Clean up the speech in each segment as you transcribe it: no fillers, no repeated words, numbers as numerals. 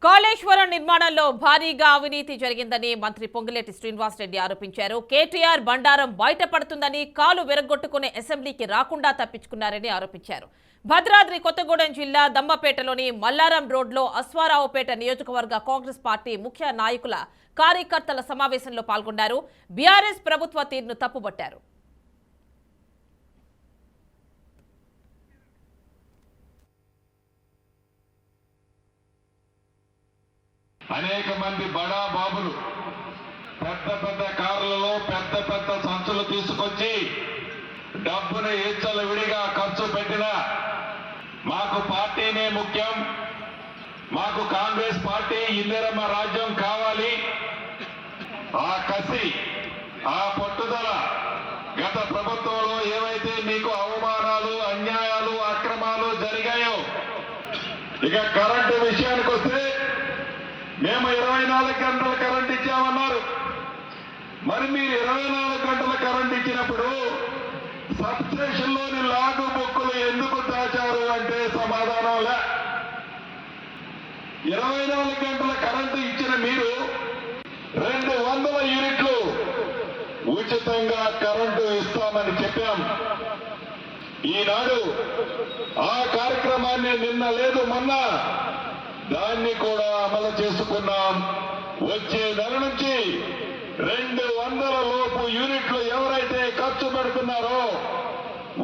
కాళేశ్వరం నిర్మాణంలో భారీగా అవినీతి జరిగిందని మంత్రి పొంగులేటి శ్రీనివాసరెడ్డి ఆరోపించారు. కేటీఆర్ బండారం బయటపడుతుందని కాలు విరగొట్టుకునే అసెంబ్లీకి రాకుండా తప్పించుకున్నారని ఆరోపించారు. భద్రాద్రి కొత్తగూడెం జిల్లా దమ్మపేటలోని మల్లారం రోడ్లో అశ్వారావుపేట నియోజకవర్గ కాంగ్రెస్ పార్టీ ముఖ్య నాయకుల కార్యకర్తల సమావేశంలో పాల్గొన్నారు. బీఆర్ఎస్ ప్రభుత్వ తీరును తప్పుబట్టారు. అనేక మంది బడా బాబులు పెద్ద పెద్ద కార్లలో పెద్ద పెద్ద సంచులు తీసుకొచ్చి డబ్బును విడిగా ఖర్చు పెట్టిన మాకు పార్టీనే ముఖ్యం, మాకు కాంగ్రెస్ పార్టీ ఇందిరమ్మ రాజ్యం కావాలి, ఆ కసి ఆ పట్టుదల గత ప్రభుత్వంలో ఏవైతే మీకు అవమానాలు అన్యాయాలు అక్రమాలు జరిగాయో, ఇక కరెంటు విషయానికి వస్తే మేము 24 గంటల కరెంట్ ఇచ్చామన్నారు. మరి మీరు 24 గంటల కరెంట్ ఇచ్చినప్పుడు సబ్స్టేషన్లోని లాగు బుక్కులు ఎందుకు దాచారు అంటే సమాధానం లే. 24 గంటల కరెంటు ఇచ్చిన మీరు 200 యూనిట్లు ఉచితంగా కరెంటు ఇస్తామని చెప్పాం. ఈనాడు ఆ కార్యక్రమాన్ని నిన్న లేదు మొన్న దాన్ని కూడా అమలు చేసుకున్నాం. వచ్చే నెల నుంచి 200 లోపు యూనిట్లు ఎవరైతే ఖర్చు పెడుతున్నారో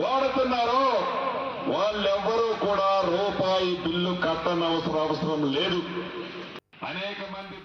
వాడుతున్నారో వాళ్ళెవ్వరూ కూడా రూపాయి బిల్లు కట్టనవసరం లేదు. అనేక మంది